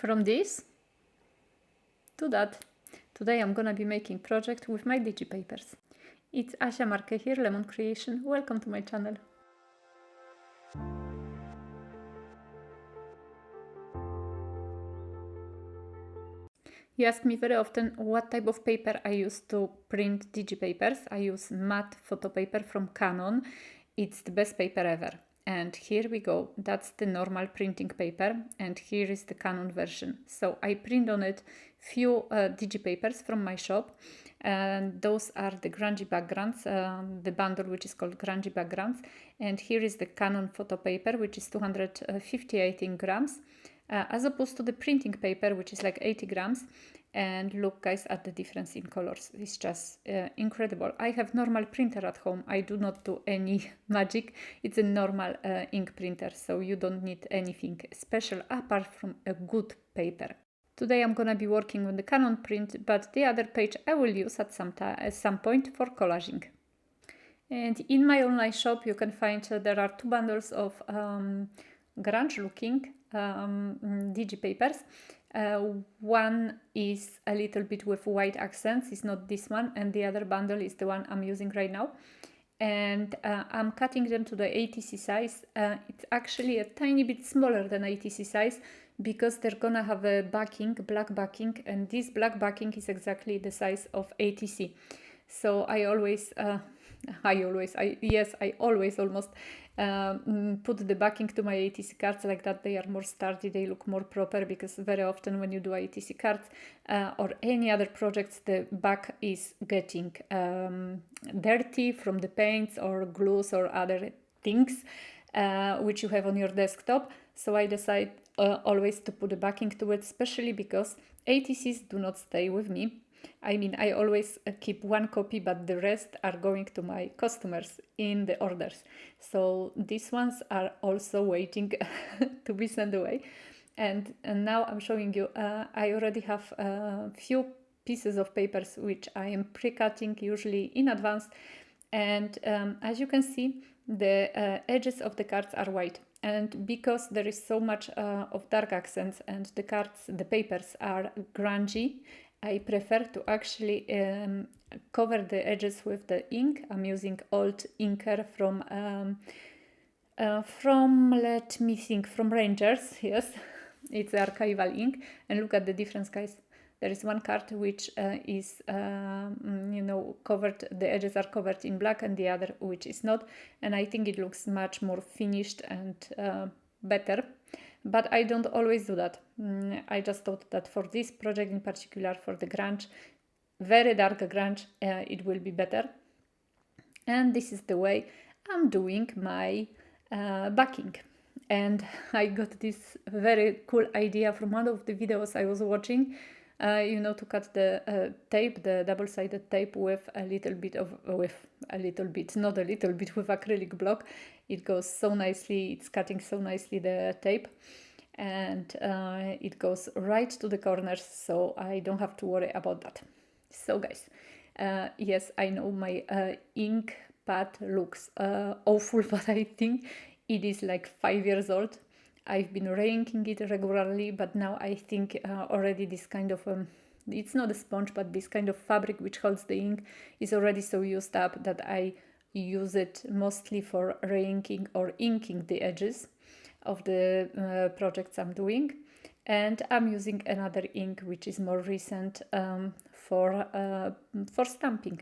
From this to that. Today I'm gonna be making project with my DIGI papers. It's Asia Marquet here, Lemon Creation. Welcome to my channel. You ask me very often what type of paper I use to print DIGI papers. I use matte photo paper from Canon. It's the best paper ever. And here we go. That's the normal printing paper, and here is the Canon version. So I print on it few DIGI papers from my shop, and those are the grungy backgrounds, the bundle which is called grungy backgrounds. And here is the Canon photo paper, which is 258 grams. As opposed to the printing paper, which is like 80 grams. And look guys at the difference in colors. It's just incredible. I have normal printer at home. I do not do any magic. It's a normal ink printer, so you don't need anything special apart from a good paper. Today I'm gonna be working on the Canon print, but the other page I will use at some point for collaging. And in my online shop you can find there are two bundles of grunge looking DIGI papers. One is a little bit with white accents, it's not this one, and the other bundle is the one I'm using right now. And I'm cutting them to the ATC size. It's actually a tiny bit smaller than ATC size because they're gonna have a backing, black backing, and this black backing is exactly the size of ATC. So I always almost put the backing to my ATC cards like that. They are more sturdy, they look more proper, because very often when you do ATC cards or any other projects, the back is getting dirty from the paints or glues or other things which you have on your desktop. So I decide always to put the backing to it, especially because ATCs do not stay with me. I mean, I always keep one copy, but the rest are going to my customers in the orders. So these ones are also waiting to be sent away. And now I'm showing you, I already have a few pieces of papers which I am pre-cutting usually in advance. And as you can see, the edges of the cards are white. And because there is so much of dark accents and the cards, the papers are grungy, I prefer to actually cover the edges with the ink. I'm using old inker from let me think, from Rangers, yes. It's Archival ink, and look at the difference, guys. There is one card which is, you know, covered, the edges are covered in black, and the other which is not. And I think it looks much more finished and better. But I don't always do that. I just thought that for this project in particular, for the grunge, very dark grunge, it will be better. And this is the way I'm doing my backing. And I got this very cool idea from one of the videos I was watching, you know, to cut the tape, the double-sided tape with a little bit of, with acrylic block. It goes so nicely, it's cutting so nicely the tape, and it goes right to the corners, so I don't have to worry about that. So guys, yes, I know my ink pad looks awful, but I think it is like 5 years old. I've been re-inking it regularly, but now I think already this kind of, it's not a sponge, but this kind of fabric which holds the ink is already so used up that I use it mostly for re-inking or inking the edges of the projects I'm doing. And I'm using another ink which is more recent for stamping.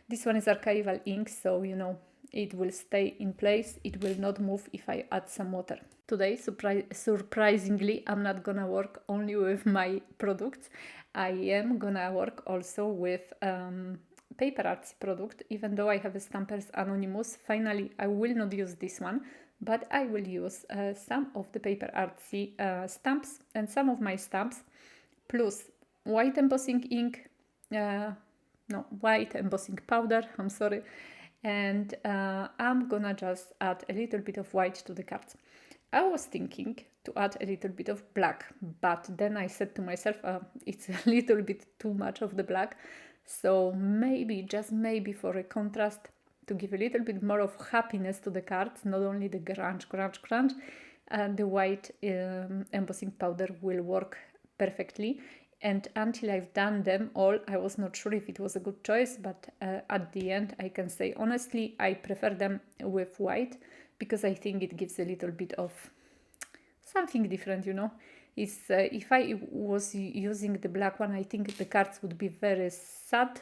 This one is Archival ink, so you know, it will stay in place, it will not move if I add some water. Today, surprisingly, I'm not gonna work only with my products. I am gonna work also with PaperArtsy product, even though I have a Stampers Anonymous. Finally, I will not use this one, but I will use some of the PaperArtsy stamps and some of my stamps, plus white embossing ink, white embossing powder, I'm sorry, and I'm gonna just add a little bit of white to the cards. I was thinking to add a little bit of black, but then I said to myself, it's a little bit too much of the black, so maybe, just maybe for a contrast, to give a little bit more of happiness to the cards, not only the grunge, the white embossing powder will work perfectly. And until I've done them all, I was not sure if it was a good choice, but at the end, I can say honestly, I prefer them with white because I think it gives a little bit of something different, you know. It's, if I was using the black one, I think the cards would be very sad,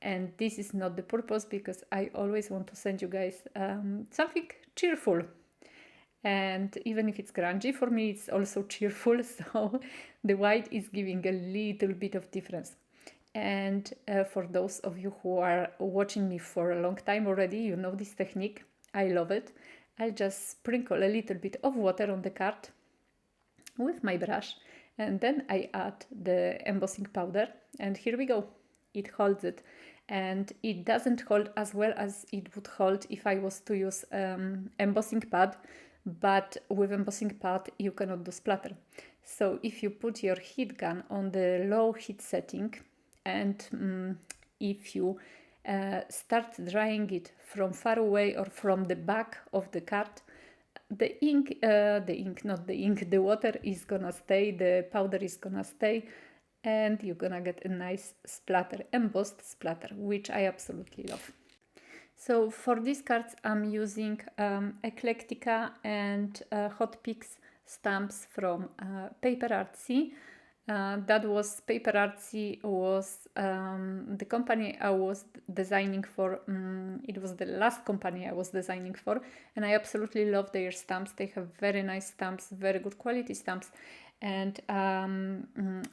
and this is not the purpose because I always want to send you guys something cheerful. And even if it's grungy, for me it's also cheerful, so the white is giving a little bit of difference. And for those of you who are watching me for a long time already, you know this technique. I love it. I'll just sprinkle a little bit of water on the card with my brush, and then I add the embossing powder, and here we go. It holds it, and it doesn't hold as well as it would hold if I was to use embossing pad, but with embossing pad you cannot do splatter. So if you put your heat gun on the low heat setting, and if you start drying it from far away or from the back of the card, the water is gonna stay, the powder is gonna stay, and you're gonna get a nice splatter, embossed splatter, which I absolutely love. So for these cards, I'm using Eclectica and Hot Picks stamps from PaperArtsy. That was PaperArtsy was the company I was designing for. It was the last company I was designing for, and I absolutely love their stamps. They have very nice stamps, very good quality stamps. And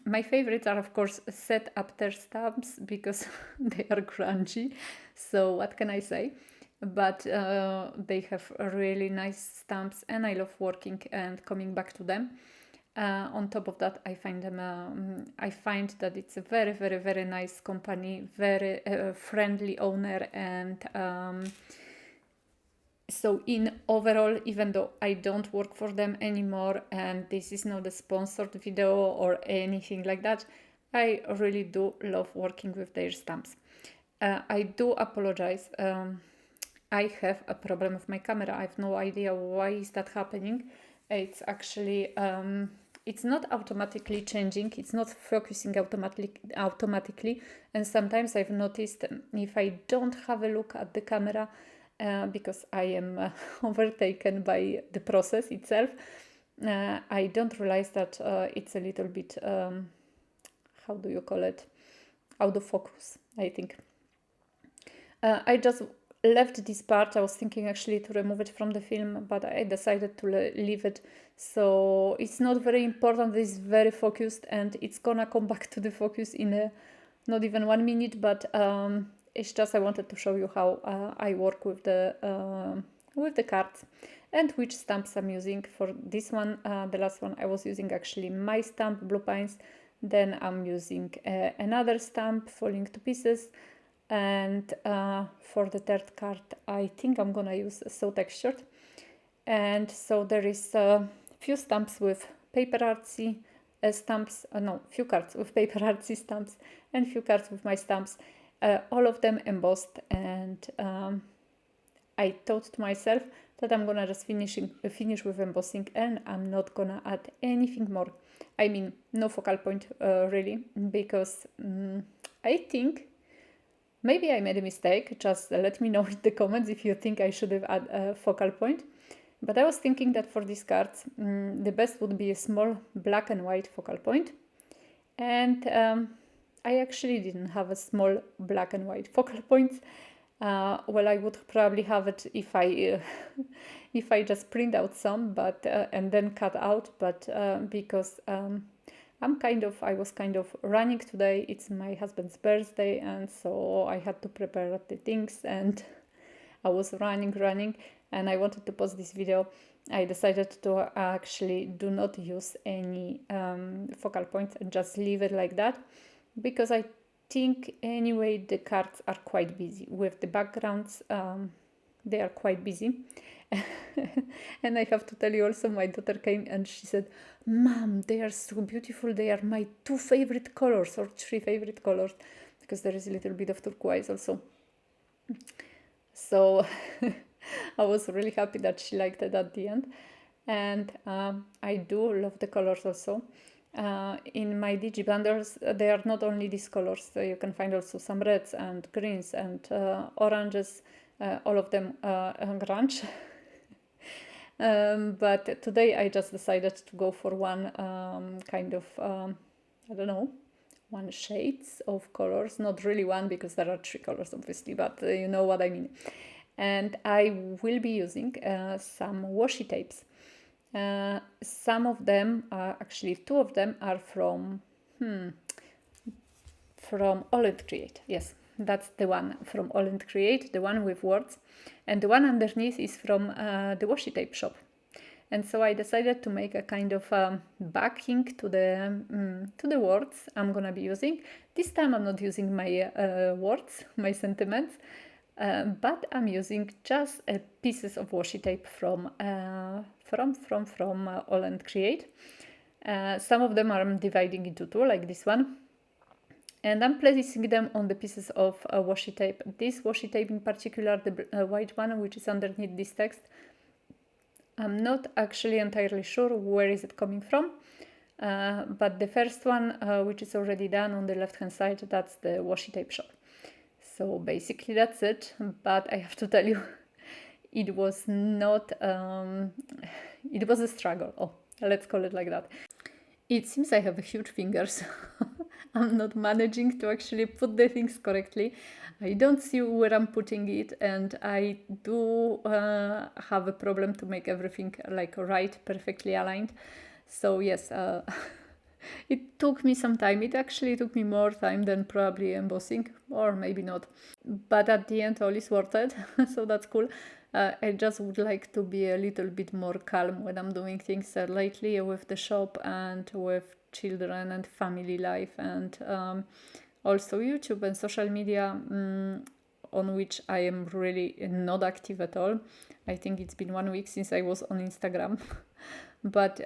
my favorites are, of course, set after stamps because they are grungy. So what can I say? But they have really nice stamps, and I love working and coming back to them. On top of that, I find that it's a very, very, very nice company, very friendly owner, and so in overall, even though I don't work for them anymore, and this is not a sponsored video or anything like that, I really do love working with their stamps. I do apologize. I have a problem with my camera. I have no idea why is that happening. It's actually it's not automatically changing. It's not focusing automatically. And sometimes I've noticed if I don't have a look at the camera, because I am overtaken by the process itself, I don't realize that it's a little bit, how do you call it, out of focus, I think. I just left this part. I was thinking actually to remove it from the film, but I decided to leave it. So it's not very important. It's very focused, and it's gonna come back to the focus in not even 1 minute, but it's just I wanted to show you how I work with the cards and which stamps I'm using. For this one, the last one, I was using actually my stamp, Bluepines. Then I'm using another stamp, Falling to Pieces. And for the third card, I think I'm gonna use So Textured. And so there is a few stamps with PaperArtsy stamps, few cards with PaperArtsy stamps and few cards with my stamps. All of them embossed, and I thought to myself that I'm gonna just finish with embossing, and I'm not gonna add anything more. I mean, no focal point really, because I think maybe I made a mistake. Just let me know in the comments if you think I should have added a focal point. But I was thinking that for these cards, the best would be a small black and white focal point, and I actually didn't have a small black and white focal point. Well, I would probably have it if I if I just print out some, but and then cut out. But because I was kind of running today. It's my husband's birthday, and so I had to prepare the things, and I was running, and I wanted to post this video. I decided to actually do not use any focal points and just leave it like that, because I think anyway the cards are quite busy with the backgrounds. They are quite busy. And I have to tell you also, my daughter came and she said, "Mom, they are so beautiful. They are my 2 favorite colors, or 3 favorite colors," because there is a little bit of turquoise also. So I was really happy that she liked it at the end. And I do love the colors also. in my DIGI blenders, they are not only these colors. So you can find also some reds and greens and oranges, all of them grunge. But today I just decided to go for one kind of, I don't know, one shades of colors. Not really one, because there are 3 colors obviously, but you know what I mean. And I will be using some washi tapes. Some of them are, actually 2 of them are from Aall Create. Yes, that's the one from Aall Create, the one with words. And the one underneath is from the washi tape shop. And so I decided to make a kind of backing to the words I'm gonna be using. This time I'm not using my words, my sentiments, but I'm using just pieces of washi tape from Aall Create. Some of them I'm dividing into 2, like this one. And I'm placing them on the pieces of washi tape. This washi tape in particular, the white one, which is underneath this text, I'm not actually entirely sure where is it coming from. But the first one, which is already done on the left-hand side, that's the washi tape shop. So basically that's it. But I have to tell you, it was not, it was a struggle. Oh, let's call it like that. It seems I have huge fingers. I'm not managing to actually put the things correctly. I don't see where I'm putting it, and I do have a problem to make everything like right, perfectly aligned. So yes, it took me some time. It actually took me more time than probably embossing, or maybe not. But at the end, all is worth it. So that's cool. I just would like to be a little bit more calm when I'm doing things lately with the shop and with children and family life, and also YouTube and social media, on which I am really not active at all. I think it's been 1 week since I was on Instagram. But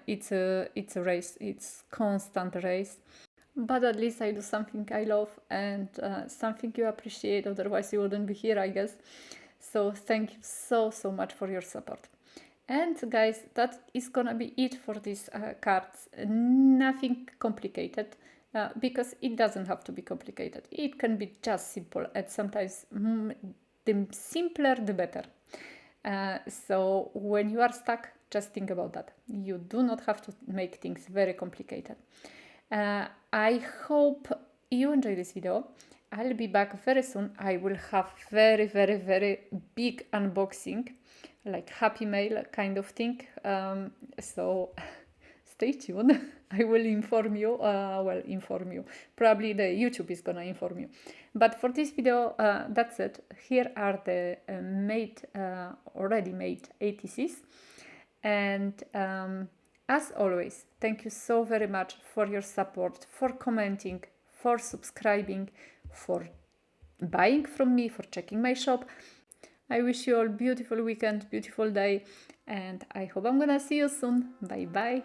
it's a race. It's constant race. But at least I do something I love and something you appreciate. Otherwise you wouldn't be here, I guess. So thank you so much for your support. And guys, that is gonna be it for these cards. Nothing complicated, because it doesn't have to be complicated. It can be just simple, and sometimes the simpler the better. So when you are stuck, just think about that. You do not have to make things very complicated. I hope you enjoyed this video. I'll be back very soon. I will have very big unboxing, like Happy Mail kind of thing. So stay tuned. I will inform you. Inform you. Probably the YouTube is gonna inform you. But for this video, that's it. Here are the already made ATCs. And as always, thank you so very much for your support, for commenting, for subscribing, for buying from me, for checking my shop. I wish you all beautiful weekend, beautiful day, and I hope I'm gonna see you soon. Bye bye.